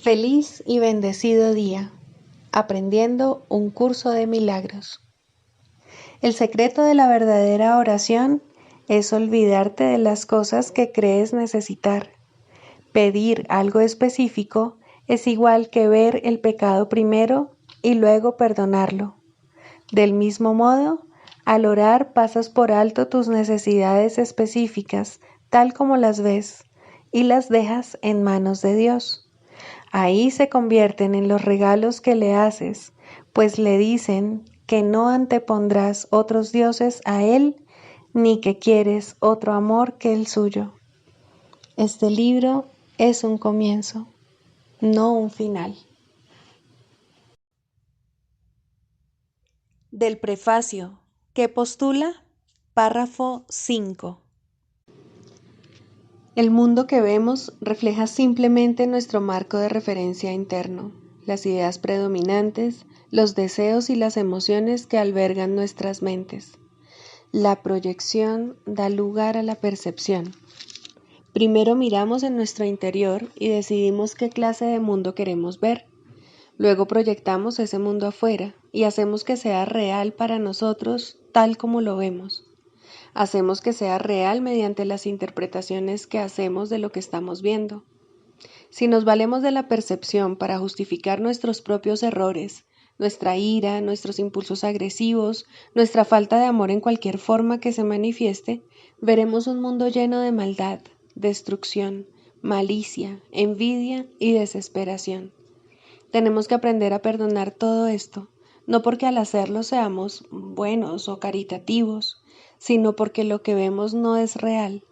Feliz y bendecido día, aprendiendo un curso de milagros. El secreto de la verdadera oración es olvidarte de las cosas que crees necesitar. Pedir algo específico es igual que ver el pecado primero y luego perdonarlo. Del mismo modo, al orar pasas por alto tus necesidades específicas, tal como las ves, y las dejas en manos de Dios. Ahí se convierten en los regalos que le haces, pues le dicen que no antepondrás otros dioses a Él, ni que quieres otro amor que el suyo. Este libro es un comienzo, no un final. Del prefacio, que postula, párrafo 5. El mundo que vemos refleja simplemente nuestro marco de referencia interno, las ideas predominantes, los deseos y las emociones que albergan nuestras mentes. La proyección da lugar a la percepción. Primero miramos en nuestro interior y decidimos qué clase de mundo queremos ver. Luego proyectamos ese mundo afuera y hacemos que sea real para nosotros tal como lo vemos. Hacemos que sea real mediante las interpretaciones que hacemos de lo que estamos viendo. Si nos valemos de la percepción para justificar nuestros propios errores, nuestra ira, nuestros impulsos agresivos, nuestra falta de amor en cualquier forma que se manifieste, veremos un mundo lleno de maldad, destrucción, malicia, envidia y desesperación. Tenemos que aprender a perdonar todo esto, no porque al hacerlo seamos buenos o caritativos, sino porque lo que vemos no es real.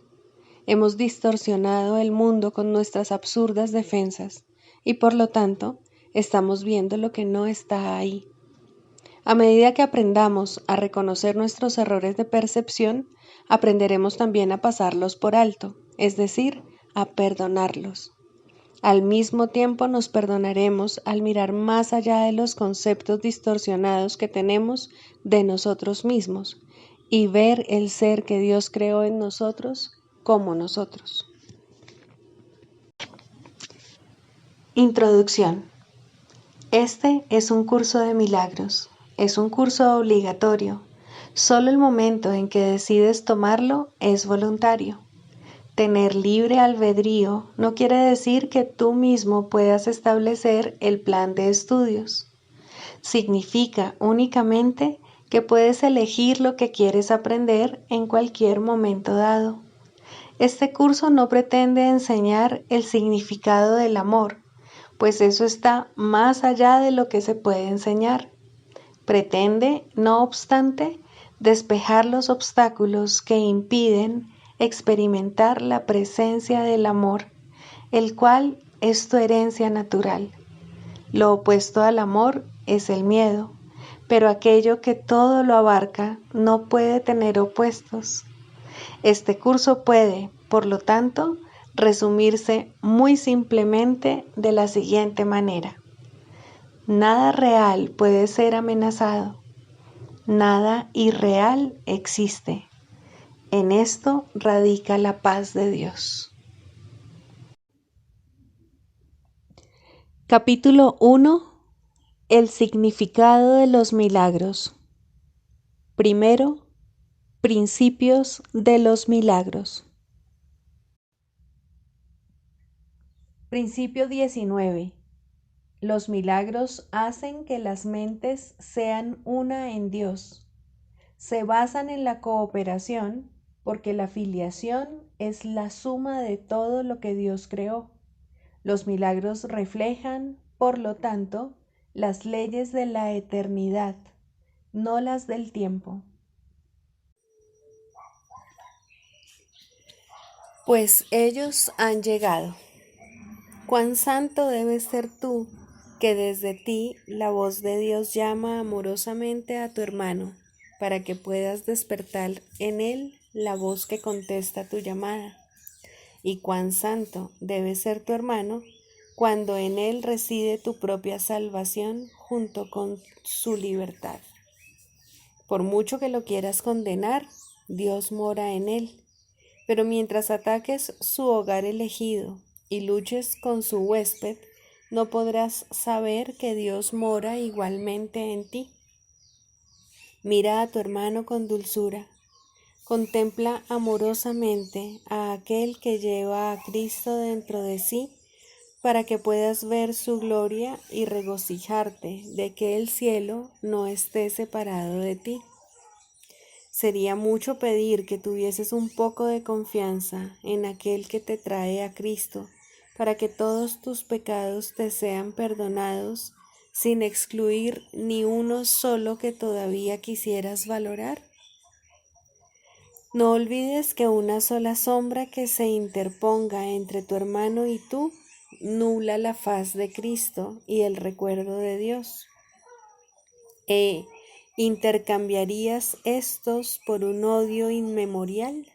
Hemos distorsionado el mundo con nuestras absurdas defensas y por lo tanto estamos viendo lo que no está ahí. A medida que aprendamos a reconocer nuestros errores de percepción, aprenderemos también a pasarlos por alto, es decir, a perdonarlos. Al mismo tiempo nos perdonaremos al mirar más allá de los conceptos distorsionados que tenemos de nosotros mismos y ver el ser que Dios creó en nosotros como nosotros. Introducción. Este es un curso de milagros. Es un curso obligatorio. Solo el momento en que decides tomarlo es voluntario. Tener libre albedrío no quiere decir que tú mismo puedas establecer el plan de estudios. Significa únicamente que puedes elegir lo que quieres aprender en cualquier momento dado. Este curso no pretende enseñar el significado del amor, pues eso está más allá de lo que se puede enseñar. Pretende, no obstante, despejar los obstáculos que impiden experimentar la presencia del amor, el cual es tu herencia natural. Lo opuesto al amor es el miedo, pero aquello que todo lo abarca no puede tener opuestos. Este curso puede, por lo tanto, resumirse muy simplemente de la siguiente manera. Nada real puede ser amenazado. Nada irreal existe. En esto radica la paz de Dios. Capítulo 1. El significado de los milagros. Primero, principios de los milagros. Principio 19. Los milagros hacen que las mentes sean una en Dios. Se basan en la cooperación porque la filiación es la suma de todo lo que Dios creó. Los milagros reflejan, por lo tanto, las leyes de la eternidad, no las del tiempo. Pues ellos han llegado. Cuán santo debes ser tú, que desde ti la voz de Dios llama amorosamente a tu hermano, para que puedas despertar en él la voz que contesta tu llamada. Y cuán santo debe ser tu hermano, cuando en él reside tu propia salvación junto con su libertad. Por mucho que lo quieras condenar, Dios mora en él. Pero mientras ataques su hogar elegido y luches con su huésped, no podrás saber que Dios mora igualmente en ti. Mira a tu hermano con dulzura. Contempla amorosamente a aquel que lleva a Cristo dentro de sí, para que puedas ver su gloria y regocijarte de que el cielo no esté separado de ti. Sería mucho pedir que tuvieses un poco de confianza en aquel que te trae a Cristo, para que todos tus pecados te sean perdonados, sin excluir ni uno solo que todavía quisieras valorar. No olvides que una sola sombra que se interponga entre tu hermano y tú nubla la faz de Cristo y el recuerdo de Dios. ¿Intercambiarías estos por un odio inmemorial?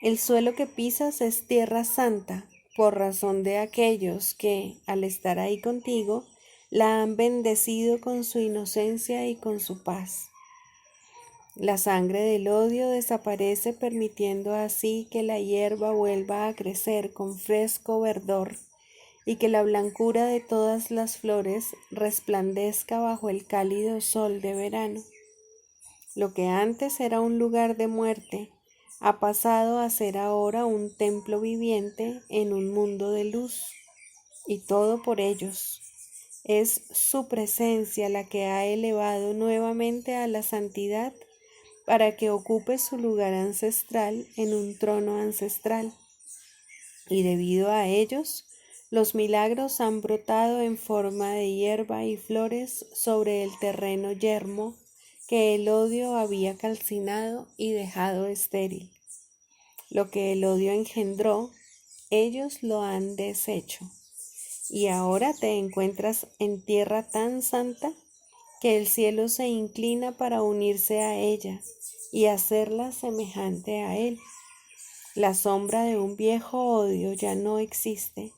El suelo que pisas es tierra santa por razón de aquellos que, al estar ahí contigo, la han bendecido con su inocencia y con su paz. La sangre del odio desaparece, permitiendo así que la hierba vuelva a crecer con fresco verdor y que la blancura de todas las flores resplandezca bajo el cálido sol de verano. Lo que antes era un lugar de muerte ha pasado a ser ahora un templo viviente en un mundo de luz, y todo por ellos. Es su presencia la que ha elevado nuevamente a la santidad para que ocupe su lugar ancestral en un trono ancestral. Y debido a ellos, los milagros han brotado en forma de hierba y flores sobre el terreno yermo que el odio había calcinado y dejado estéril. Lo que el odio engendró, ellos lo han deshecho. Y ahora te encuentras en tierra tan santa que el cielo se inclina para unirse a ella y hacerla semejante a él. La sombra de un viejo odio ya no existe,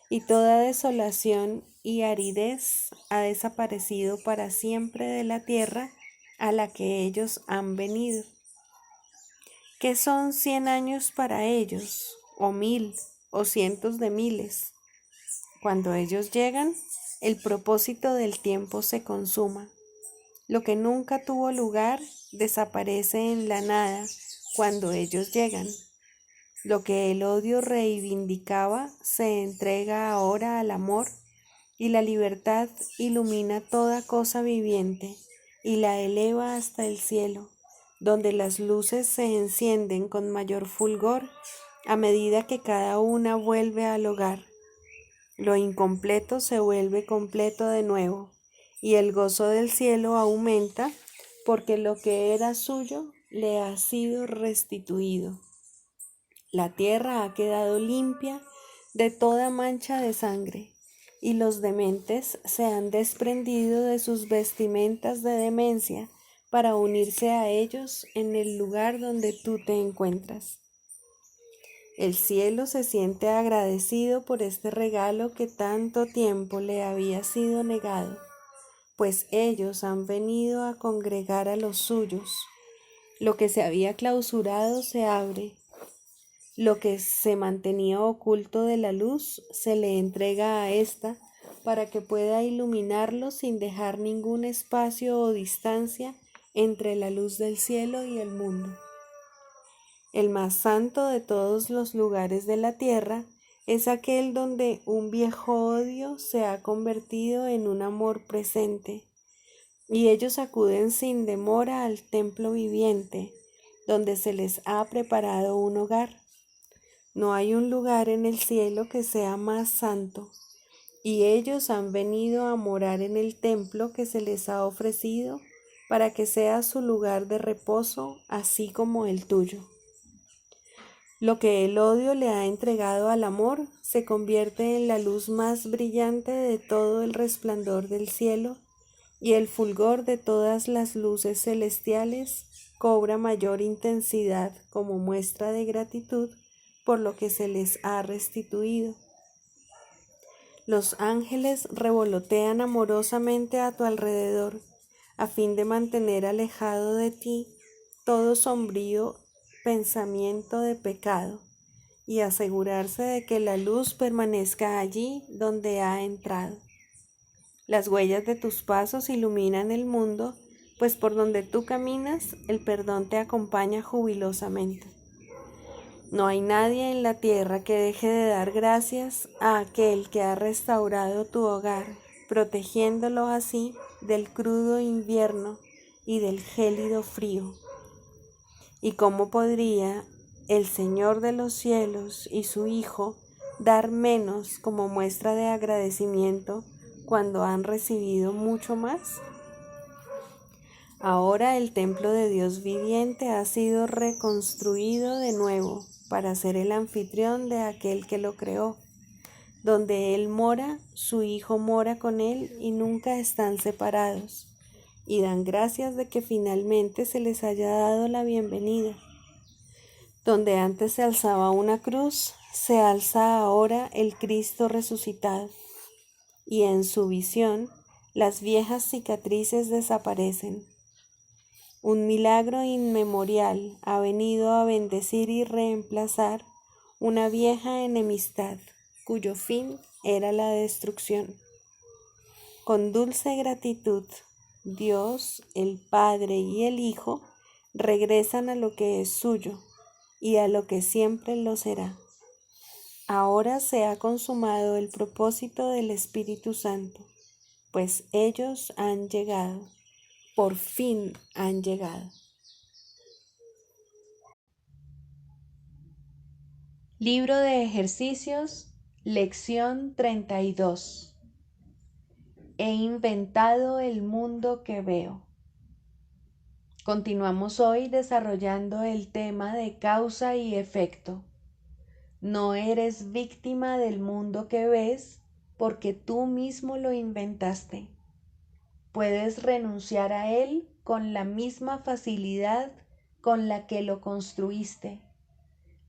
y toda desolación y aridez ha desaparecido para siempre de la tierra a la que ellos han venido. ¿Qué son 100 años para ellos, o 1000, o cientos de miles? Cuando ellos llegan, el propósito del tiempo se consuma. Lo que nunca tuvo lugar desaparece en la nada cuando ellos llegan. Lo que el odio reivindicaba se entrega ahora al amor, y la libertad ilumina toda cosa viviente y la eleva hasta el cielo, donde las luces se encienden con mayor fulgor a medida que cada una vuelve al hogar. Lo incompleto se vuelve completo de nuevo, y el gozo del cielo aumenta porque lo que era suyo le ha sido restituido. La tierra ha quedado limpia de toda mancha de sangre, y los dementes se han desprendido de sus vestimentas de demencia para unirse a ellos en el lugar donde tú te encuentras. El cielo se siente agradecido por este regalo que tanto tiempo le había sido negado, pues ellos han venido a congregar a los suyos. Lo que se había clausurado se abre. Lo que se mantenía oculto de la luz se le entrega a ésta para que pueda iluminarlo sin dejar ningún espacio o distancia entre la luz del cielo y el mundo. El más santo de todos los lugares de la tierra es aquel donde un viejo odio se ha convertido en un amor presente, y ellos acuden sin demora al templo viviente, donde se les ha preparado un hogar. No hay un lugar en el cielo que sea más santo, y ellos han venido a morar en el templo que se les ha ofrecido para que sea su lugar de reposo, así como el tuyo. Lo que el odio le ha entregado al amor se convierte en la luz más brillante de todo el resplandor del cielo, y el fulgor de todas las luces celestiales cobra mayor intensidad como muestra de gratitud por lo que se les ha restituido. Los ángeles revolotean amorosamente a tu alrededor, a fin de mantener alejado de ti todo sombrío pensamiento de pecado, y asegurarse de que la luz permanezca allí donde ha entrado. Las huellas de tus pasos iluminan el mundo, pues por donde tú caminas, el perdón te acompaña jubilosamente. No hay nadie en la tierra que deje de dar gracias a aquel que ha restaurado tu hogar, protegiéndolo así del crudo invierno y del gélido frío. ¿Y cómo podría el Señor de los cielos y su Hijo dar menos como muestra de agradecimiento cuando han recibido mucho más? Ahora el templo de Dios viviente ha sido reconstruido de nuevo para ser el anfitrión de aquel que lo creó. Donde Él mora, su Hijo mora con Él y nunca están separados, y dan gracias de que finalmente se les haya dado la bienvenida. Donde antes se alzaba una cruz, se alza ahora el Cristo resucitado, y en su visión las viejas cicatrices desaparecen. Un milagro inmemorial ha venido a bendecir y reemplazar una vieja enemistad, cuyo fin era la destrucción. Con dulce gratitud, Dios, el Padre y el Hijo regresan a lo que es suyo y a lo que siempre lo será. Ahora se ha consumado el propósito del Espíritu Santo, pues ellos han llegado, por fin han llegado. Libro de ejercicios, lección 32. He inventado el mundo que veo. Continuamos hoy desarrollando el tema de causa y efecto. No eres víctima del mundo que ves porque tú mismo lo inventaste. Puedes renunciar a él con la misma facilidad con la que lo construiste.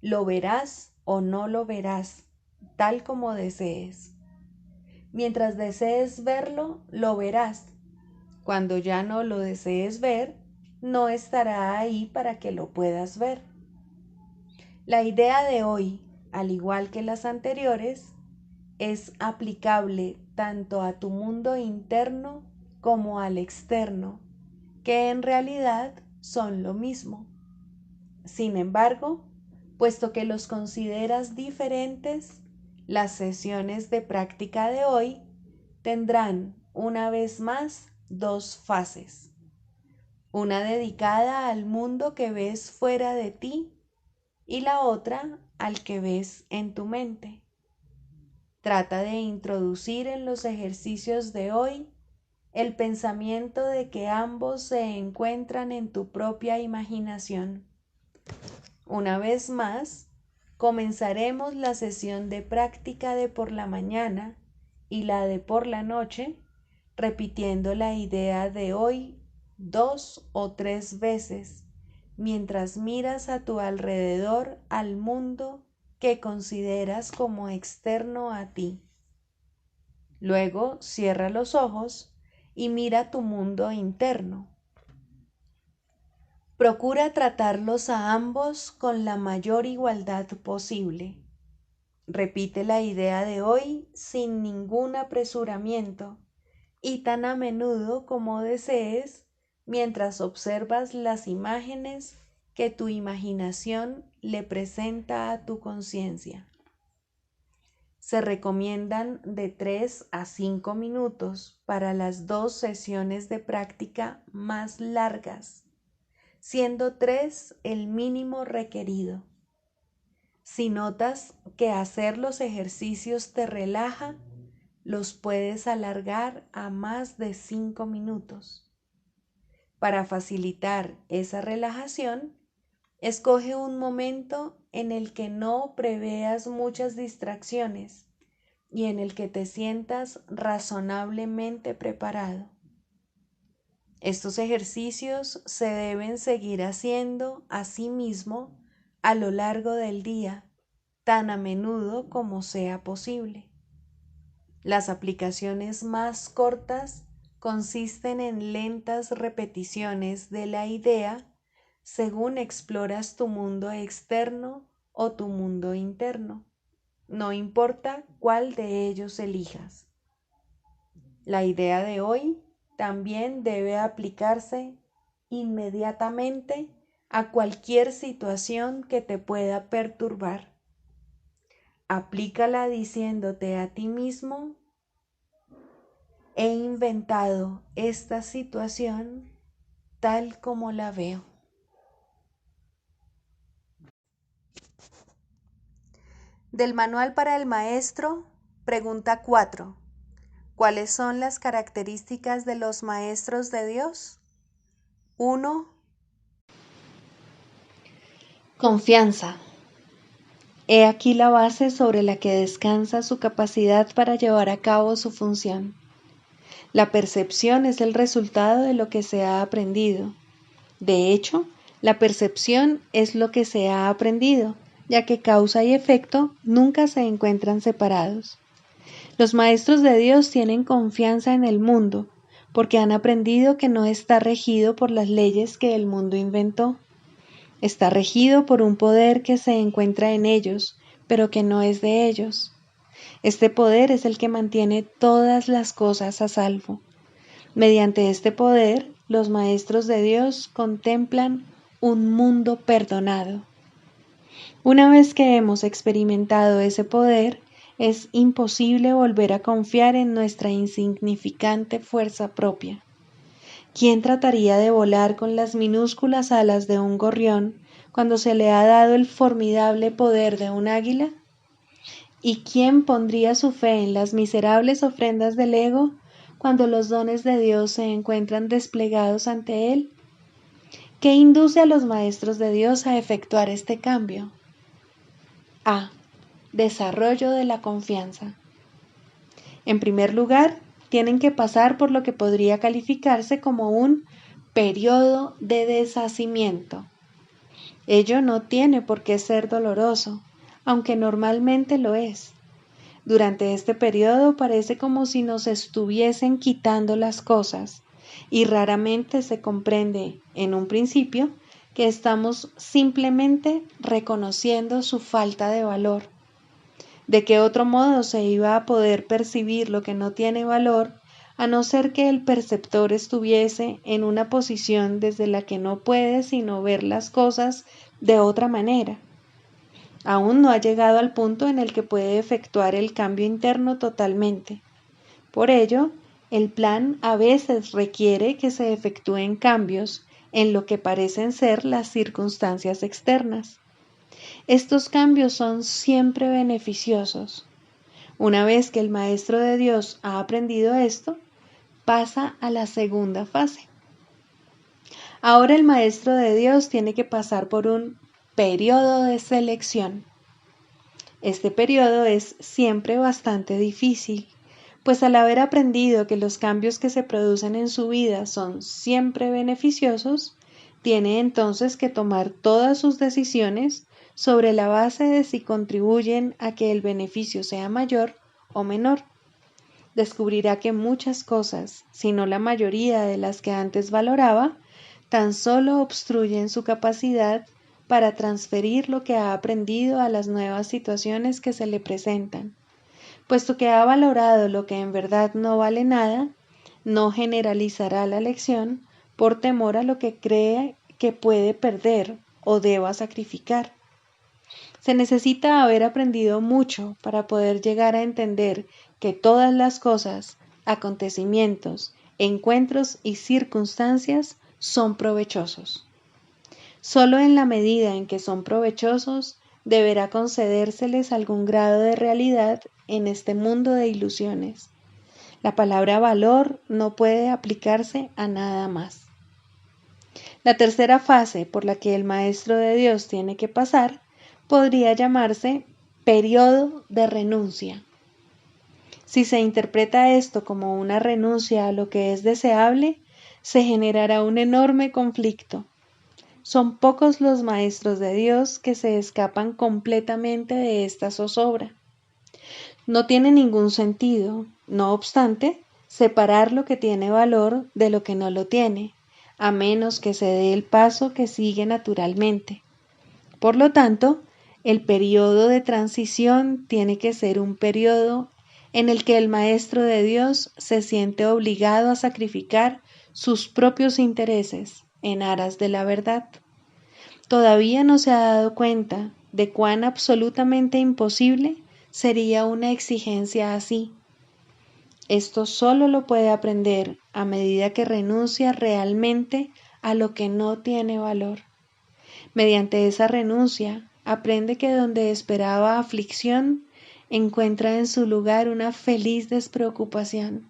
Lo verás o no lo verás, tal como desees. Mientras desees verlo, lo verás. Cuando ya no lo desees ver, no estará ahí para que lo puedas ver. La idea de hoy, al igual que las anteriores, es aplicable tanto a tu mundo interno como al externo, que en realidad son lo mismo. Sin embargo, puesto que los consideras diferentes, las sesiones de práctica de hoy tendrán una vez más dos fases. Una dedicada al mundo que ves fuera de ti y la otra al que ves en tu mente. Trata de introducir en los ejercicios de hoy el pensamiento de que ambos se encuentran en tu propia imaginación. Una vez más, comenzaremos la sesión de práctica de por la mañana y la de por la noche, repitiendo la idea de hoy 2 o 3 veces, mientras miras a tu alrededor al mundo que consideras como externo a ti. Luego cierra los ojos y mira tu mundo interno. Procura tratarlos a ambos con la mayor igualdad posible. Repite la idea de hoy sin ningún apresuramiento y tan a menudo como desees mientras observas las imágenes que tu imaginación le presenta a tu conciencia. Se recomiendan de 3 a 5 minutos para las 2 sesiones de práctica más largas, siendo 3 el mínimo requerido. Si notas que hacer los ejercicios te relaja, los puedes alargar a más de 5 minutos. Para facilitar esa relajación, escoge un momento en el que no preveas muchas distracciones y en el que te sientas razonablemente preparado. Estos ejercicios se deben seguir haciendo a sí mismo a lo largo del día, tan a menudo como sea posible. Las aplicaciones más cortas consisten en lentas repeticiones de la idea según exploras tu mundo externo o tu mundo interno. No importa cuál de ellos elijas. La idea de hoy también debe aplicarse inmediatamente a cualquier situación que te pueda perturbar. Aplícala diciéndote a ti mismo: he inventado esta situación tal como la veo. Del Manual para el Maestro, pregunta 4. ¿Cuáles son las características de los maestros de Dios? 1. Confianza. He aquí la base sobre la que descansa su capacidad para llevar a cabo su función. La percepción es el resultado de lo que se ha aprendido. De hecho, la percepción es lo que se ha aprendido, ya que causa y efecto nunca se encuentran separados. Los maestros de Dios tienen confianza en el mundo, porque han aprendido que no está regido por las leyes que el mundo inventó. Está regido por un poder que se encuentra en ellos, pero que no es de ellos. Este poder es el que mantiene todas las cosas a salvo. Mediante este poder, los maestros de Dios contemplan un mundo perdonado. Una vez que hemos experimentado ese poder, es imposible volver a confiar en nuestra insignificante fuerza propia. ¿Quién trataría de volar con las minúsculas alas de un gorrión cuando se le ha dado el formidable poder de un águila? ¿Y quién pondría su fe en las miserables ofrendas del ego cuando los dones de Dios se encuentran desplegados ante él? ¿Qué induce a los maestros de Dios a efectuar este cambio? A. Desarrollo de la confianza. En primer lugar, tienen que pasar por lo que podría calificarse como un periodo de deshacimiento. Ello no tiene por qué ser doloroso, aunque normalmente lo es. Durante este periodo parece como si nos estuviesen quitando las cosas, y raramente se comprende, en un principio, que estamos simplemente reconociendo su falta de valor. ¿De qué otro modo se iba a poder percibir lo que no tiene valor, a no ser que el perceptor estuviese en una posición desde la que no puede sino ver las cosas de otra manera? Aún no ha llegado al punto en el que puede efectuar el cambio interno totalmente. Por ello, el plan a veces requiere que se efectúen cambios en lo que parecen ser las circunstancias externas. Estos cambios son siempre beneficiosos. Una vez que el maestro de Dios ha aprendido esto, pasa a la segunda fase. Ahora el maestro de Dios tiene que pasar por un periodo de selección. Este periodo es siempre bastante difícil, pues al haber aprendido que los cambios que se producen en su vida son siempre beneficiosos, tiene entonces que tomar todas sus decisiones sobre la base de si contribuyen a que el beneficio sea mayor o menor. Descubrirá que muchas cosas, si no la mayoría de las que antes valoraba, tan solo obstruyen su capacidad para transferir lo que ha aprendido a las nuevas situaciones que se le presentan. Puesto que ha valorado lo que en verdad no vale nada, no generalizará la lección por temor a lo que cree que puede perder o deba sacrificar. Se necesita haber aprendido mucho para poder llegar a entender que todas las cosas, acontecimientos, encuentros y circunstancias son provechosos. Solo en la medida en que son provechosos, deberá concedérseles algún grado de realidad en este mundo de ilusiones. La palabra valor no puede aplicarse a nada más. La tercera fase por la que el maestro de Dios tiene que pasar podría llamarse periodo de renuncia. Si se interpreta esto como una renuncia a lo que es deseable, se generará un enorme conflicto. Son pocos los maestros de Dios que se escapan completamente de esta zozobra. No tiene ningún sentido, no obstante, separar lo que tiene valor de lo que no lo tiene, a menos que se dé el paso que sigue naturalmente. Por lo tanto, El periodo de transición tiene que ser un periodo en el que el Maestro de Dios se siente obligado a sacrificar sus propios intereses en aras de la verdad. Todavía no se ha dado cuenta de cuán absolutamente imposible sería una exigencia así. Esto solo lo puede aprender a medida que renuncia realmente a lo que no tiene valor. Mediante esa renuncia, aprende que donde esperaba aflicción, encuentra en su lugar una feliz despreocupación.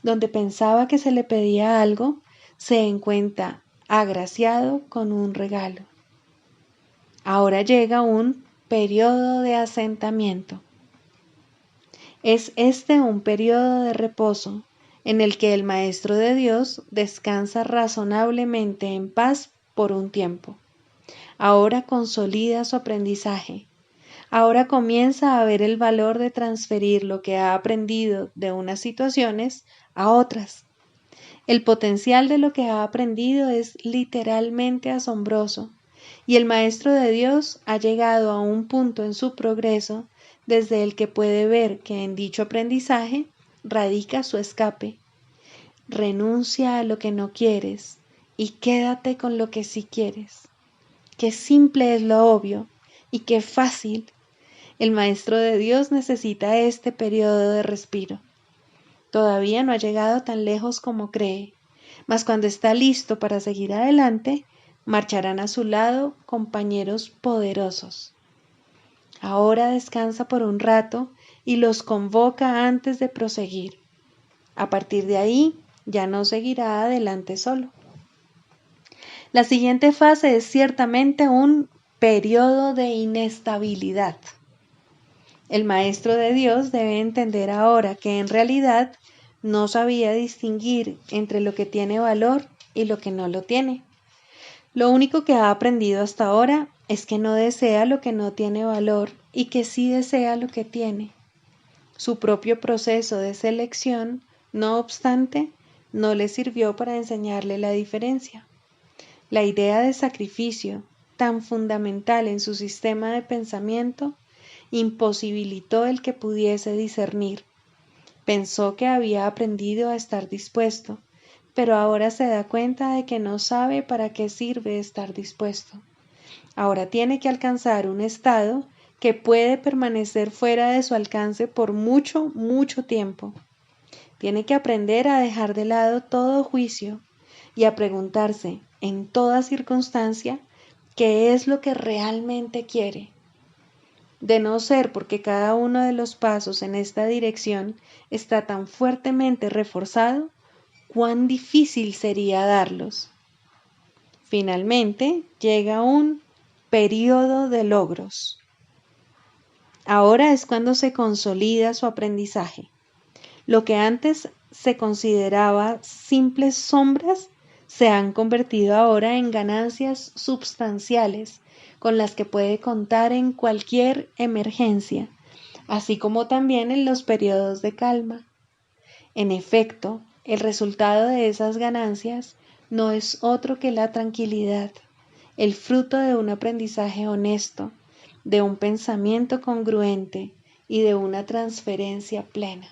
Donde pensaba que se le pedía algo, se encuentra agraciado con un regalo. Ahora llega un periodo de asentamiento. Es este un periodo de reposo en el que el Maestro de Dios descansa razonablemente en paz por un tiempo. Ahora consolida su aprendizaje. Ahora comienza a ver el valor de transferir lo que ha aprendido de unas situaciones a otras. El potencial de lo que ha aprendido es literalmente asombroso, y el Maestro de Dios ha llegado a un punto en su progreso desde el que puede ver que en dicho aprendizaje radica su escape. Renuncia a lo que no quieres y quédate con lo que sí quieres. Qué simple es lo obvio y qué fácil. El Maestro de Dios necesita este periodo de respiro. Todavía no ha llegado tan lejos como cree, mas cuando está listo para seguir adelante, marcharán a su lado compañeros poderosos. Ahora descansa por un rato y los convoca antes de proseguir. A partir de ahí, ya no seguirá adelante solo. La siguiente fase es ciertamente un periodo de inestabilidad. El Maestro de Dios debe entender ahora que en realidad no sabía distinguir entre lo que tiene valor y lo que no lo tiene. Lo único que ha aprendido hasta ahora es que no desea lo que no tiene valor y que sí desea lo que tiene. Su propio proceso de selección, no obstante, no le sirvió para enseñarle la diferencia. La idea de sacrificio, tan fundamental en su sistema de pensamiento, imposibilitó el que pudiese discernir. Pensó que había aprendido a estar dispuesto, pero ahora se da cuenta de que no sabe para qué sirve estar dispuesto. Ahora tiene que alcanzar un estado que puede permanecer fuera de su alcance por mucho, mucho tiempo. Tiene que aprender a dejar de lado todo juicio y a preguntarse en toda circunstancia qué es lo que realmente quiere. De no ser porque cada uno de los pasos en esta dirección está tan fuertemente reforzado, cuán difícil sería darlos. Finalmente llega un periodo de logros. Ahora es cuando se consolida su aprendizaje. Lo que antes se consideraba simples sombras se han convertido ahora en ganancias substanciales con las que puede contar en cualquier emergencia, así como también en los periodos de calma. En efecto, el resultado de esas ganancias no es otro que la tranquilidad, el fruto de un aprendizaje honesto, de un pensamiento congruente y de una transferencia plena.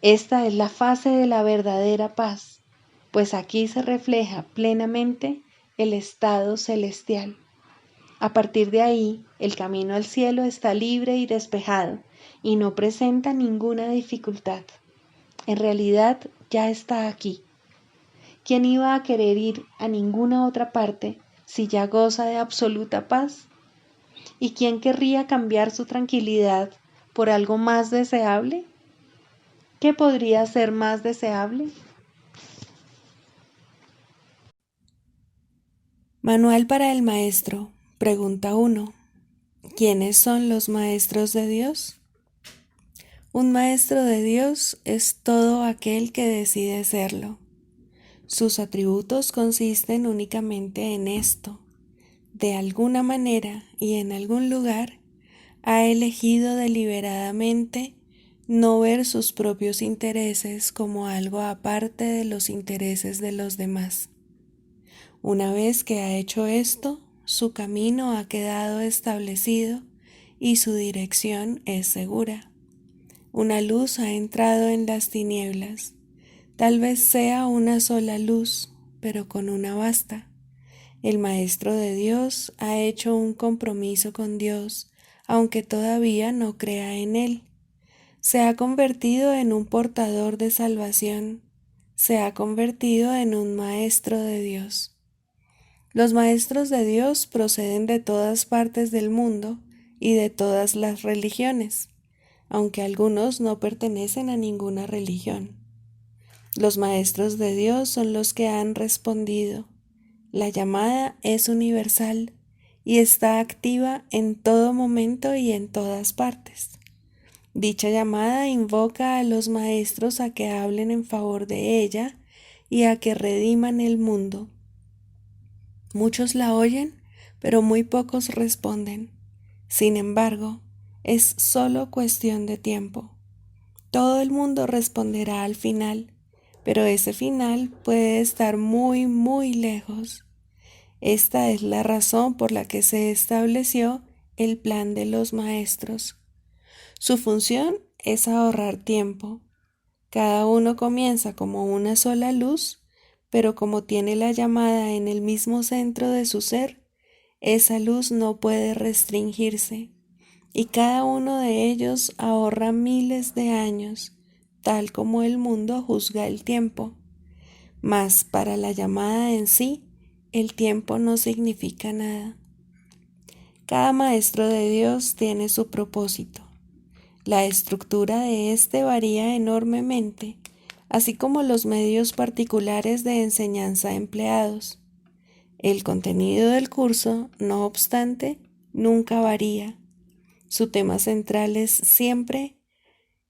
Esta es la fase de la verdadera paz, pues aquí se refleja plenamente el estado celestial. A partir de ahí, el camino al cielo está libre y despejado y no presenta ninguna dificultad. En realidad ya está aquí. ¿Quién iba a querer ir a ninguna otra parte si ya goza de absoluta paz? ¿Y quién querría cambiar su tranquilidad por algo más deseable? ¿Qué podría ser más deseable? Manual para el maestro. Pregunta 1. ¿Quiénes son los maestros de Dios? Un maestro de Dios es todo aquel que decide serlo. Sus atributos consisten únicamente en esto. De alguna manera y en algún lugar, ha elegido deliberadamente no ver sus propios intereses como algo aparte de los intereses de los demás. Una vez que ha hecho esto, su camino ha quedado establecido y su dirección es segura. Una luz ha entrado en las tinieblas. Tal vez sea una sola luz, pero con una basta. El Maestro de Dios ha hecho un compromiso con Dios, aunque todavía no crea en Él. Se ha convertido en un portador de salvación. Se ha convertido en un Maestro de Dios. Los Maestros de Dios proceden de todas partes del mundo y de todas las religiones, aunque algunos no pertenecen a ninguna religión. Los Maestros de Dios son los que han respondido. La llamada es universal y está activa en todo momento y en todas partes. Dicha llamada invoca a los maestros a que hablen en favor de ella y a que rediman el mundo. Muchos la oyen, pero muy pocos responden. Sin embargo, es solo cuestión de tiempo. Todo el mundo responderá al final, pero ese final puede estar muy, muy lejos. Esta es la razón por la que se estableció el plan de los maestros. Su función es ahorrar tiempo. Cada uno comienza como una sola luz, pero como tiene la llamada en el mismo centro de su ser, esa luz no puede restringirse, y cada uno de ellos ahorra miles de años, tal como el mundo juzga el tiempo. Mas para la llamada en sí, el tiempo no significa nada. Cada maestro de Dios tiene su propósito. La estructura de éste varía enormemente, así como los medios particulares de enseñanza empleados. El contenido del curso, no obstante, nunca varía. Su tema central es siempre: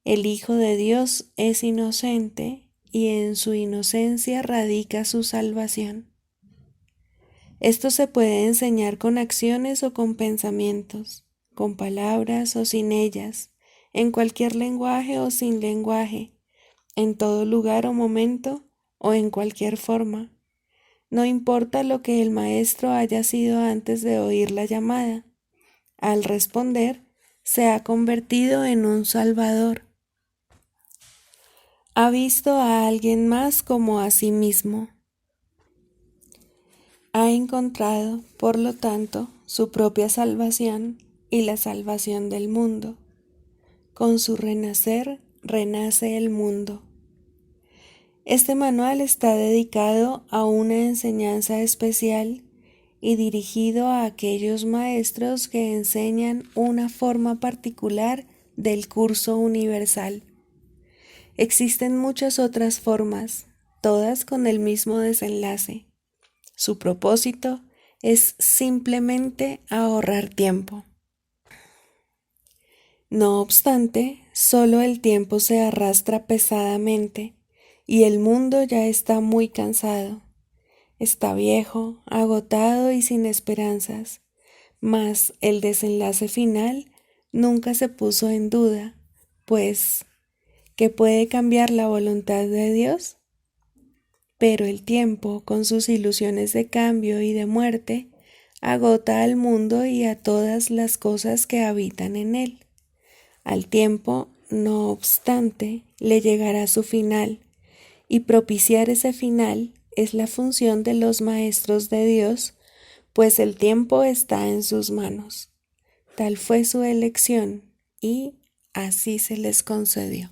el Hijo de Dios es inocente y en su inocencia radica su salvación. Esto se puede enseñar con acciones o con pensamientos, con palabras o sin ellas, en cualquier lenguaje o sin lenguaje, en todo lugar o momento o en cualquier forma. No importa lo que el maestro haya sido antes de oír la llamada. Al responder, se ha convertido en un salvador. Ha visto a alguien más como a sí mismo. Ha encontrado, por lo tanto, su propia salvación y la salvación del mundo. Con su renacer, renace el mundo. Este manual está dedicado a una enseñanza especial y dirigido a aquellos maestros que enseñan una forma particular del curso universal. Existen muchas otras formas, todas con el mismo desenlace. Su propósito es simplemente ahorrar tiempo. No obstante, solo el tiempo se arrastra pesadamente y el mundo ya está muy cansado. Está viejo, agotado y sin esperanzas, mas el desenlace final nunca se puso en duda, pues, ¿qué puede cambiar la voluntad de Dios? Pero el tiempo, con sus ilusiones de cambio y de muerte, agota al mundo y a todas las cosas que habitan en él. Al tiempo, no obstante, le llegará su final, y propiciar ese final es la función de los maestros de Dios, pues el tiempo está en sus manos. Tal fue su elección, y así se les concedió.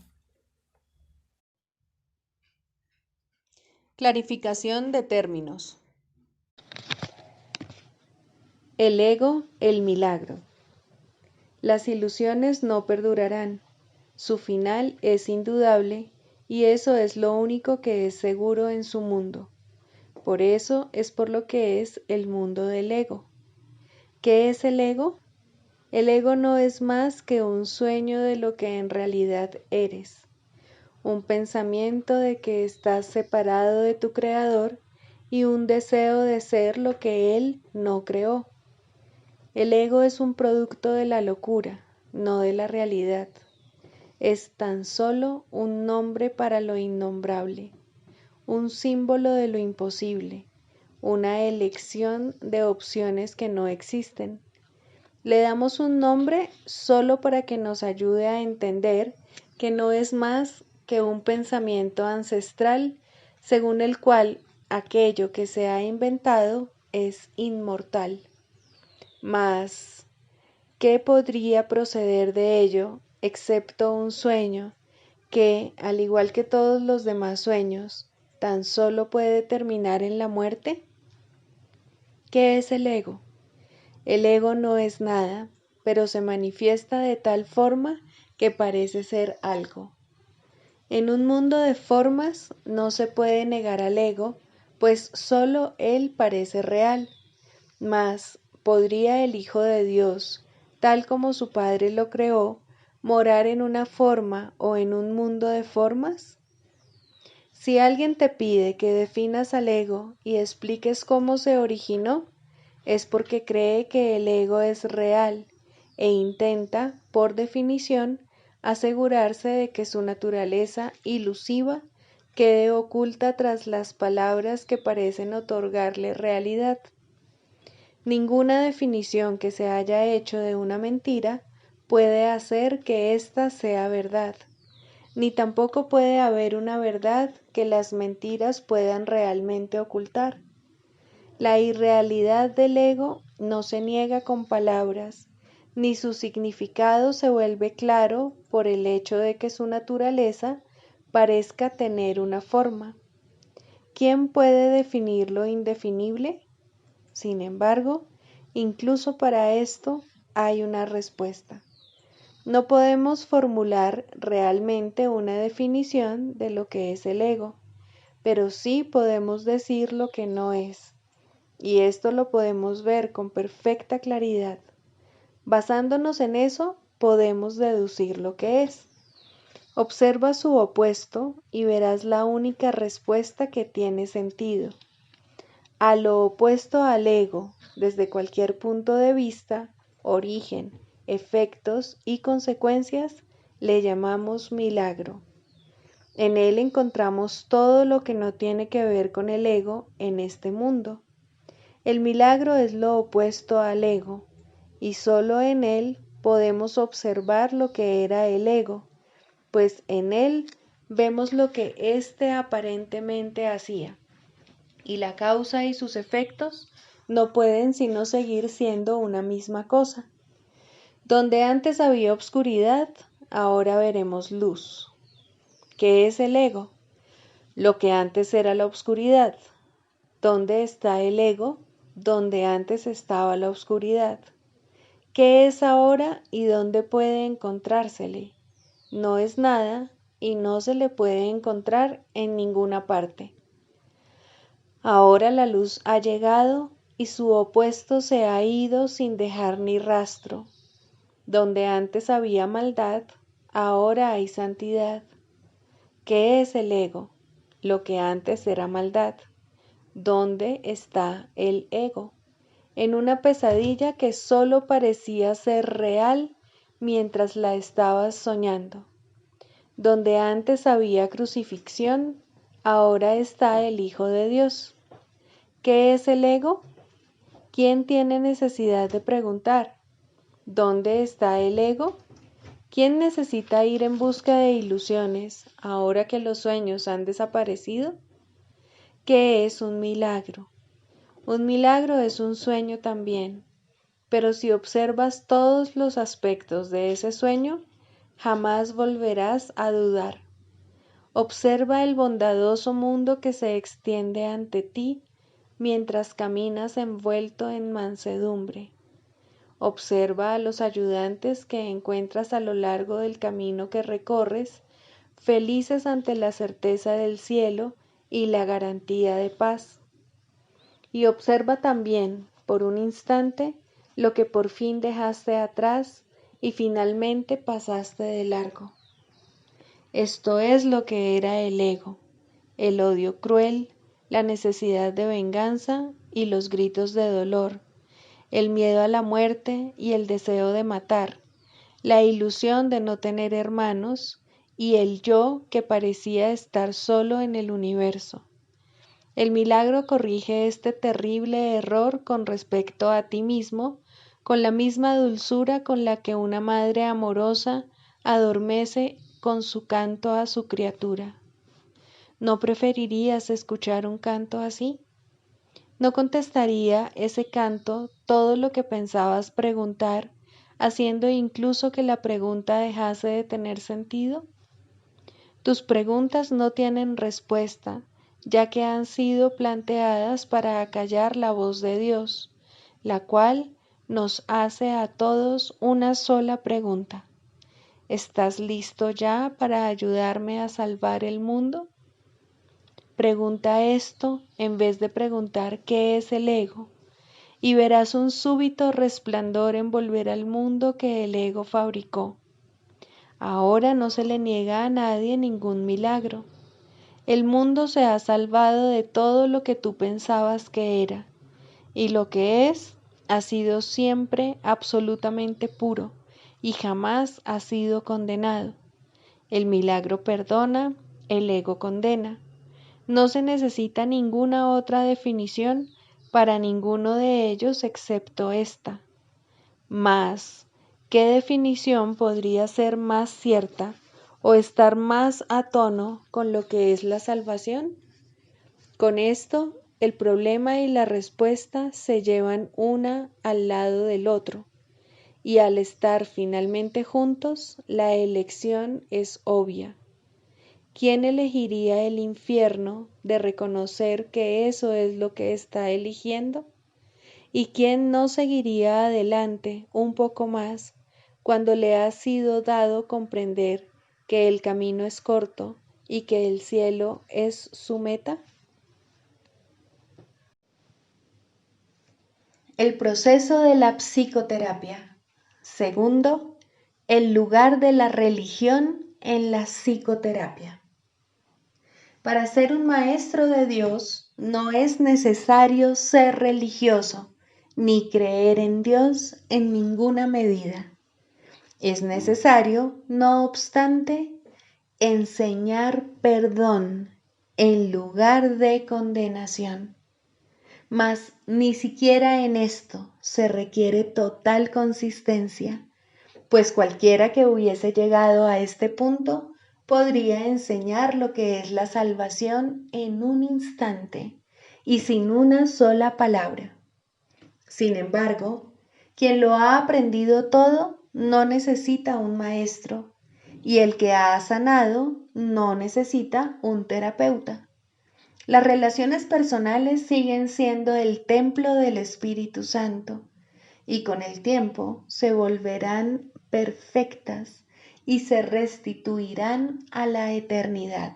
Clarificación de términos. El ego, el milagro. Las ilusiones no perdurarán. Su final es indudable y eso es lo único que es seguro en su mundo. Por eso es por lo que es el mundo del ego. ¿Qué es el ego? El ego no es más que un sueño de lo que en realidad eres. Un pensamiento de que estás separado de tu creador y un deseo de ser lo que él no creó. El ego es un producto de la locura, no de la realidad. Es tan solo un nombre para lo innombrable, un símbolo de lo imposible, una elección de opciones que no existen. Le damos un nombre solo para que nos ayude a entender que no es más que un pensamiento ancestral según el cual aquello que se ha inventado es inmortal. Mas, ¿qué podría proceder de ello excepto un sueño que, al igual que todos los demás sueños, tan solo puede terminar en la muerte? ¿Qué es el ego? El ego no es nada, pero se manifiesta de tal forma que parece ser algo. En un mundo de formas no se puede negar al ego, pues solo él parece real. Mas, ¿podría el Hijo de Dios, tal como su Padre lo creó, morar en una forma o en un mundo de formas? Si alguien te pide que definas al ego y expliques cómo se originó, es porque cree que el ego es real e intenta, por definición, asegurarse de que su naturaleza ilusiva quede oculta tras las palabras que parecen otorgarle realidad. Ninguna definición que se haya hecho de una mentira puede hacer que ésta sea verdad, ni tampoco puede haber una verdad que las mentiras puedan realmente ocultar. La irrealidad del ego no se niega con palabras, ni su significado se vuelve claro por el hecho de que su naturaleza parezca tener una forma. ¿Quién puede definir lo indefinible? Sin embargo, incluso para esto hay una respuesta. No podemos formular realmente una definición de lo que es el ego, pero sí podemos decir lo que no es. Y esto lo podemos ver con perfecta claridad. Basándonos en eso, podemos deducir lo que es. Observa su opuesto y verás la única respuesta que tiene sentido. A lo opuesto al ego, desde cualquier punto de vista, origen, efectos y consecuencias, le llamamos milagro. En él encontramos todo lo que no tiene que ver con el ego en este mundo. El milagro es lo opuesto al ego, y solo en él podemos observar lo que era el ego, pues en él vemos lo que éste aparentemente hacía, y la causa y sus efectos no pueden sino seguir siendo una misma cosa. Donde antes había obscuridad, ahora veremos luz. ¿Qué es el ego? Lo que antes era la obscuridad. ¿Dónde está el ego? Donde antes estaba la oscuridad. ¿Qué es ahora y dónde puede encontrársele? No es nada y no se le puede encontrar en ninguna parte. Ahora la luz ha llegado y su opuesto se ha ido sin dejar ni rastro. Donde antes había maldad, ahora hay santidad. ¿Qué es el ego? Lo que antes era maldad. ¿Dónde está el ego? En una pesadilla que solo parecía ser real mientras la estabas soñando. Donde antes había crucifixión, ahora está el Hijo de Dios. ¿Qué es el ego? ¿Quién tiene necesidad de preguntar? ¿Dónde está el ego? ¿Quién necesita ir en busca de ilusiones ahora que los sueños han desaparecido? ¿Qué es un milagro? Un milagro es un sueño también, pero si observas todos los aspectos de ese sueño, jamás volverás a dudar. Observa el bondadoso mundo que se extiende ante ti mientras caminas envuelto en mansedumbre. Observa a los ayudantes que encuentras a lo largo del camino que recorres, felices ante la certeza del cielo y la garantía de paz. Y observa también, por un instante, lo que por fin dejaste atrás y finalmente pasaste de largo. Esto es lo que era el ego, el odio cruel, la necesidad de venganza y los gritos de dolor, el miedo a la muerte y el deseo de matar, la ilusión de no tener hermanos y el yo que parecía estar solo en el universo. El milagro corrige este terrible error con respecto a ti mismo, con la misma dulzura con la que una madre amorosa adormece con su canto a su criatura. ¿No preferirías escuchar un canto así? ¿No contestaría ese canto todo lo que pensabas preguntar, haciendo incluso que la pregunta dejase de tener sentido? Tus preguntas no tienen respuesta, ya que han sido planteadas para acallar la voz de Dios, la cual nos hace a todos una sola pregunta. ¿Estás listo ya para ayudarme a salvar el mundo? Pregunta esto en vez de preguntar qué es el ego, y verás un súbito resplandor envolver al mundo que el ego fabricó. Ahora no se le niega a nadie ningún milagro. El mundo se ha salvado de todo lo que tú pensabas que era, y lo que es ha sido siempre absolutamente puro y jamás ha sido condenado. El milagro perdona, el ego condena. No se necesita ninguna otra definición para ninguno de ellos excepto esta. Mas, ¿qué definición podría ser más cierta o estar más a tono con lo que es la salvación? Con esto, el problema y la respuesta se llevan una al lado del otro, y al estar finalmente juntos, la elección es obvia. ¿Quién elegiría el infierno de reconocer que eso es lo que está eligiendo? ¿Y quién no seguiría adelante un poco más cuando le ha sido dado comprender que el camino es corto y que el cielo es su meta? El proceso de la psicoterapia. Segundo, el lugar de la religión en la psicoterapia. Para ser un maestro de Dios no es necesario ser religioso ni creer en Dios en ninguna medida. Es necesario, no obstante, enseñar perdón en lugar de condenación. Mas ni siquiera en esto se requiere total consistencia, pues cualquiera que hubiese llegado a este punto podría enseñar lo que es la salvación en un instante y sin una sola palabra. Sin embargo, quien lo ha aprendido todo no necesita un maestro, y el que ha sanado no necesita un terapeuta. Las relaciones personales siguen siendo el templo del Espíritu Santo y con el tiempo se volverán perfectas y se restituirán a la eternidad.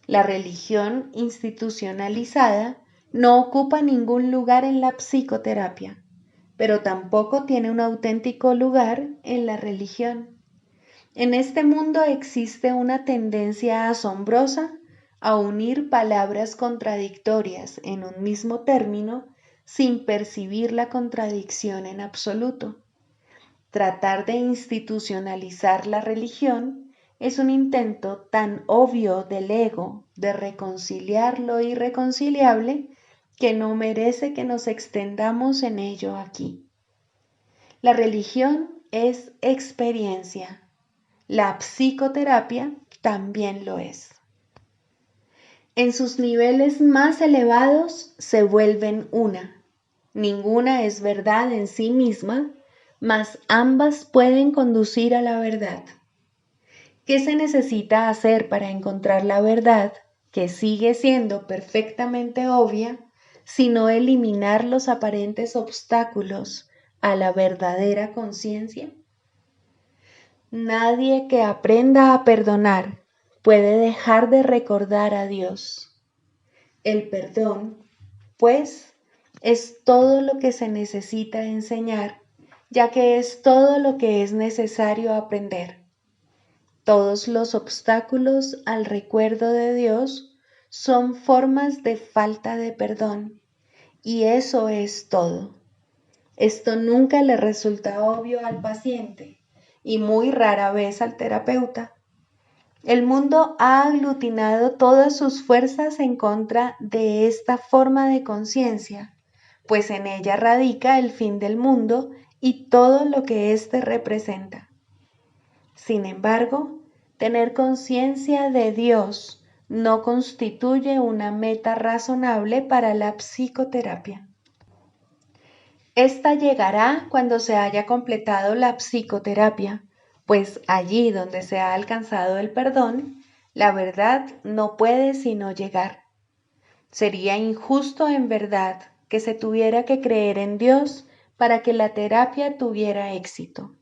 La religión institucionalizada no ocupa ningún lugar en la psicoterapia, pero tampoco tiene un auténtico lugar en la religión. En este mundo existe una tendencia asombrosa a unir palabras contradictorias en un mismo término sin percibir la contradicción en absoluto. Tratar de institucionalizar la religión es un intento tan obvio del ego de reconciliar lo irreconciliable que no merece que nos extendamos en ello aquí. La religión es experiencia. La psicoterapia también lo es. En sus niveles más elevados se vuelven una. Ninguna es verdad en sí misma, mas ambas pueden conducir a la verdad. ¿Qué se necesita hacer para encontrar la verdad, que sigue siendo perfectamente obvia, sino eliminar los aparentes obstáculos a la verdadera conciencia? Nadie que aprenda a perdonar puede dejar de recordar a Dios. El perdón, pues, es todo lo que se necesita enseñar, ya que es todo lo que es necesario aprender. Todos los obstáculos al recuerdo de Dios son formas de falta de perdón, y eso es todo. Esto nunca le resulta obvio al paciente y muy rara vez al terapeuta. El mundo ha aglutinado todas sus fuerzas en contra de esta forma de conciencia, pues en ella radica el fin del mundo y todo lo que éste representa. Sin embargo, tener conciencia de Dios no constituye una meta razonable para la psicoterapia. Esta llegará cuando se haya completado la psicoterapia, pues allí donde se ha alcanzado el perdón, la verdad no puede sino llegar. Sería injusto en verdad que se tuviera que creer en Dios para que la terapia tuviera éxito.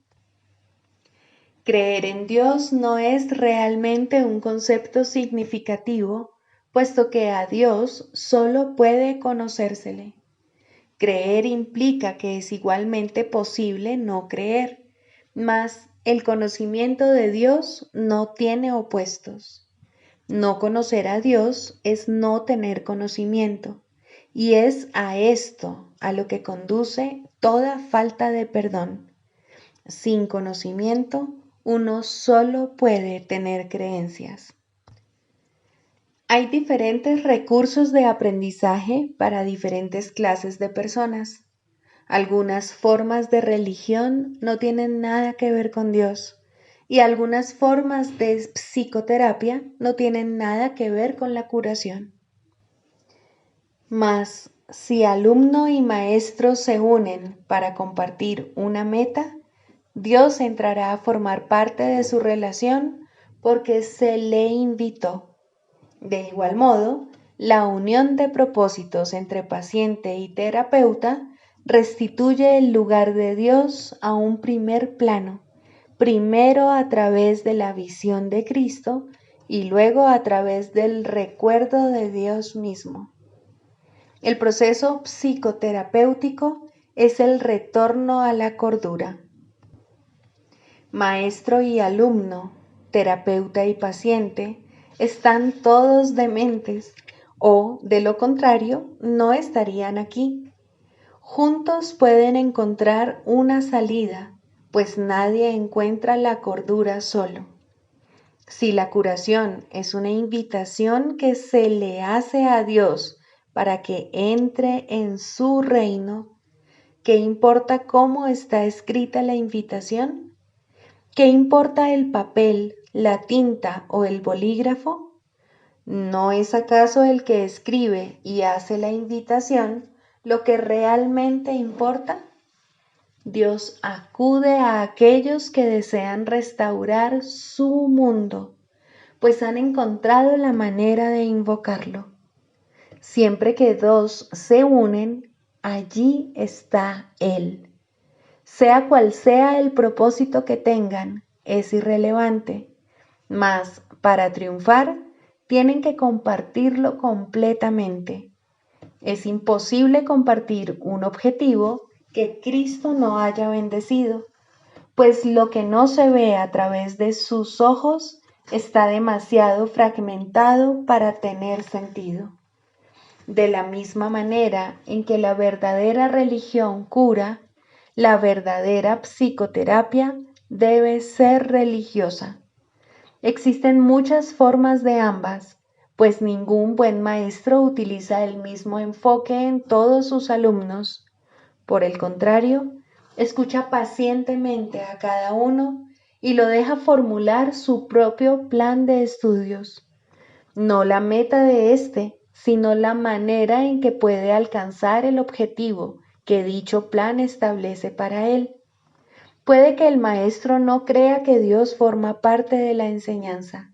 Creer en Dios no es realmente un concepto significativo, puesto que a Dios solo puede conocérsele. Creer implica que es igualmente posible no creer, mas el conocimiento de Dios no tiene opuestos. No conocer a Dios es no tener conocimiento, y es a esto a lo que conduce toda falta de perdón. Sin conocimiento, uno solo puede tener creencias. Hay diferentes recursos de aprendizaje para diferentes clases de personas. Algunas formas de religión no tienen nada que ver con Dios y algunas formas de psicoterapia no tienen nada que ver con la curación. Mas, si alumno y maestro se unen para compartir una meta, Dios entrará a formar parte de su relación porque se le invitó. De igual modo, la unión de propósitos entre paciente y terapeuta restituye el lugar de Dios a un primer plano, primero a través de la visión de Cristo y luego a través del recuerdo de Dios mismo. El proceso psicoterapéutico es el retorno a la cordura. Maestro y alumno, terapeuta y paciente, están todos dementes o, de lo contrario, no estarían aquí. Juntos pueden encontrar una salida, pues nadie encuentra la cordura solo. Si la curación es una invitación que se le hace a Dios para que entre en su reino, ¿qué importa cómo está escrita la invitación? ¿Qué importa el papel, la tinta o el bolígrafo? ¿No es acaso el que escribe y hace la invitación lo que realmente importa? Dios acude a aquellos que desean restaurar su mundo, pues han encontrado la manera de invocarlo. Siempre que dos se unen, allí está Él. Sea cual sea el propósito que tengan, es irrelevante, mas para triunfar tienen que compartirlo completamente. Es imposible compartir un objetivo que Cristo no haya bendecido, pues lo que no se ve a través de sus ojos está demasiado fragmentado para tener sentido. De la misma manera en que la verdadera religión cura, la verdadera psicoterapia debe ser religiosa. Existen muchas formas de ambas, pues ningún buen maestro utiliza el mismo enfoque en todos sus alumnos. Por el contrario, escucha pacientemente a cada uno y lo deja formular su propio plan de estudios. No la meta de éste, sino la manera en que puede alcanzar el objetivo que dicho plan establece para él. Puede que el maestro no crea que Dios forma parte de la enseñanza.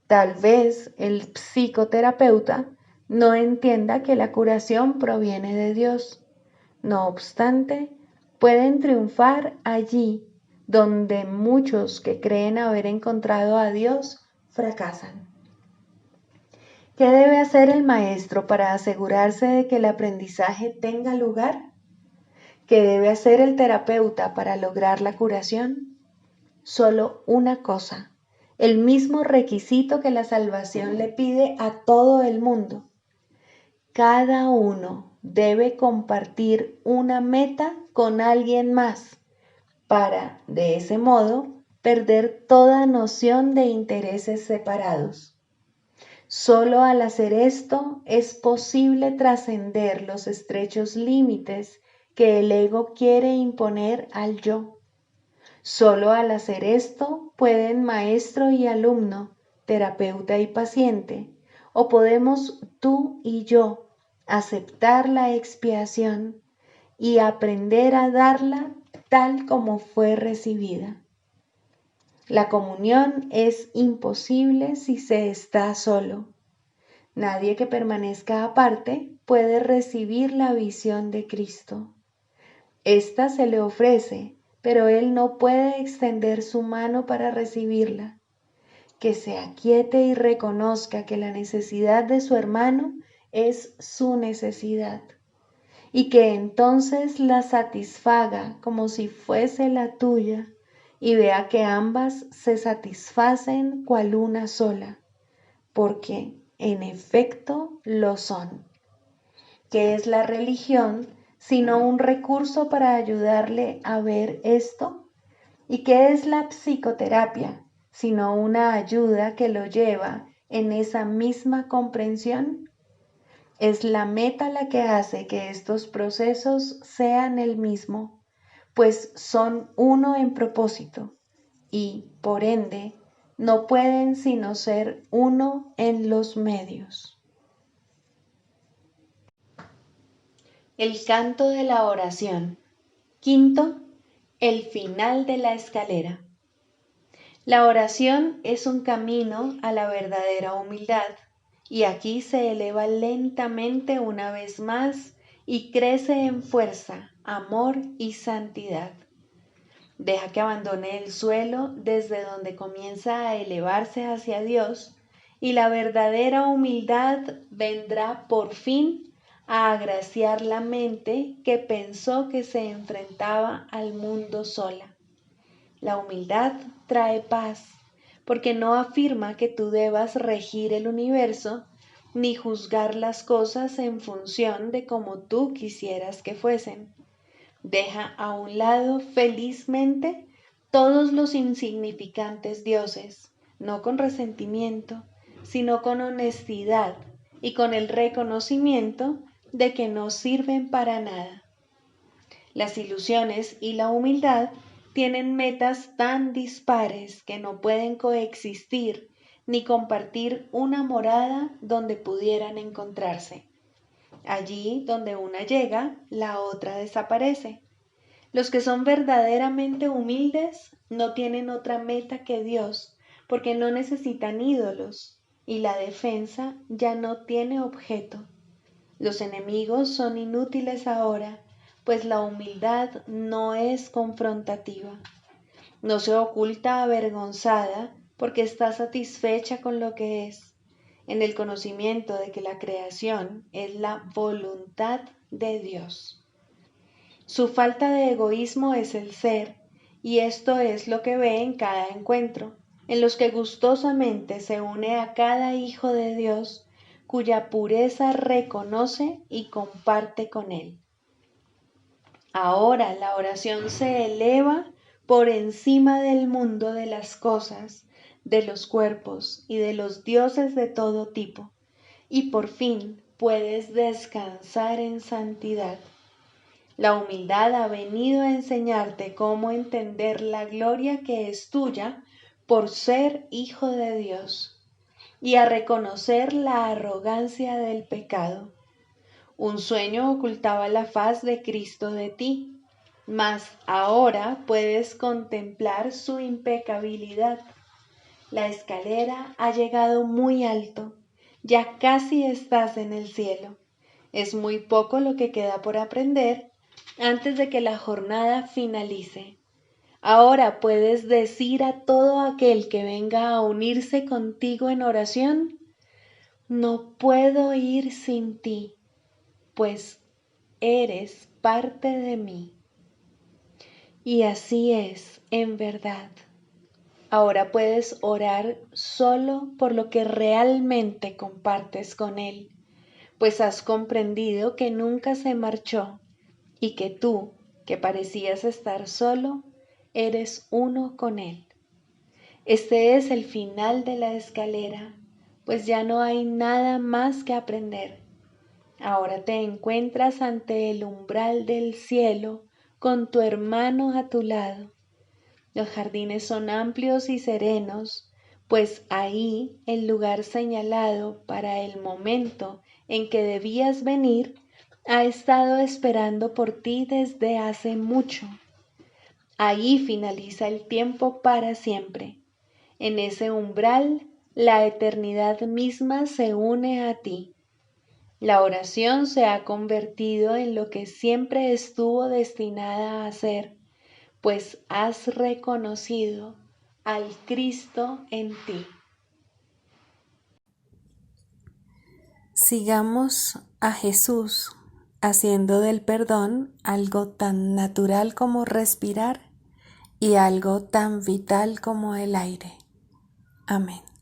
Tal vez el psicoterapeuta no entienda que la curación proviene de Dios. No obstante, pueden triunfar allí donde muchos que creen haber encontrado a Dios fracasan. ¿Qué debe hacer el maestro para asegurarse de que el aprendizaje tenga lugar? ¿Qué debe hacer el terapeuta para lograr la curación? Solo una cosa, el mismo requisito que la salvación le pide a todo el mundo. Cada uno debe compartir una meta con alguien más para, de ese modo, perder toda noción de intereses separados. Solo al hacer esto es posible trascender los estrechos límites que el ego quiere imponer al yo. Solo al hacer esto pueden maestro y alumno, terapeuta y paciente, o podemos tú y yo aceptar la expiación y aprender a darla tal como fue recibida. La comunión es imposible si se está solo. Nadie que permanezca aparte puede recibir la visión de Cristo. Esta se le ofrece, pero él no puede extender su mano para recibirla. Que se aquiete y reconozca que la necesidad de su hermano es su necesidad, y que entonces la satisfaga como si fuese la tuya, y vea que ambas se satisfacen cual una sola, porque en efecto lo son. ¿Qué es la religión sino un recurso para ayudarle a ver esto? ¿Y qué es la psicoterapia sino una ayuda que lo lleva en esa misma comprensión? Es la meta la que hace que estos procesos sean el mismo, pues son uno en propósito y, por ende, no pueden sino ser uno en los medios. El canto de la oración. Quinto, el final de la escalera. La oración es un camino a la verdadera humildad, y aquí se eleva lentamente una vez más y crece en fuerza, amor y santidad. Deja que abandone el suelo desde donde comienza a elevarse hacia Dios, y la verdadera humildad vendrá por fin a agraciar la mente que pensó que se enfrentaba al mundo sola. La humildad trae paz, porque no afirma que tú debas regir el universo ni juzgar las cosas en función de cómo tú quisieras que fuesen. Deja a un lado felizmente todos los insignificantes dioses, no con resentimiento, sino con honestidad y con el reconocimiento de que no sirven para nada. Las ilusiones y la humildad tienen metas tan dispares que no pueden coexistir ni compartir una morada donde pudieran encontrarse. Allí donde una llega, la otra desaparece. Los que son verdaderamente humildes no tienen otra meta que Dios, porque no necesitan ídolos, y la defensa ya no tiene objeto. Los enemigos son inútiles ahora, pues la humildad no es confrontativa. No se oculta avergonzada porque está satisfecha con lo que es, en el conocimiento de que la creación es la voluntad de Dios. Su falta de egoísmo es el ser, y esto es lo que ve en cada encuentro, en los que gustosamente se une a cada hijo de Dios, cuya pureza reconoce y comparte con él. Ahora la oración se eleva por encima del mundo de las cosas, de los cuerpos y de los dioses de todo tipo, y por fin puedes descansar en santidad. La humildad ha venido a enseñarte cómo entender la gloria que es tuya por ser hijo de Dios y a reconocer la arrogancia del pecado. Un sueño ocultaba la faz de Cristo de ti, mas ahora puedes contemplar su impecabilidad. La escalera ha llegado muy alto, ya casi estás en el cielo. Es muy poco lo que queda por aprender antes de que la jornada finalice. Ahora puedes decir a todo aquel que venga a unirse contigo en oración: no puedo ir sin ti, pues eres parte de mí. Y así es, en verdad. Ahora puedes orar solo por lo que realmente compartes con Él, pues has comprendido que nunca se marchó y que tú, que parecías estar solo, eres uno con Él. Este es el final de la escalera, pues ya no hay nada más que aprender. Ahora te encuentras ante el umbral del cielo con tu hermano a tu lado. Los jardines son amplios y serenos, pues ahí el lugar señalado para el momento en que debías venir ha estado esperando por ti desde hace mucho. Ahí finaliza el tiempo para siempre. En ese umbral, la eternidad misma se une a ti. La oración se ha convertido en lo que siempre estuvo destinada a ser, pues has reconocido al Cristo en ti. Sigamos a Jesús haciendo del perdón algo tan natural como respirar y algo tan vital como el aire. Amén.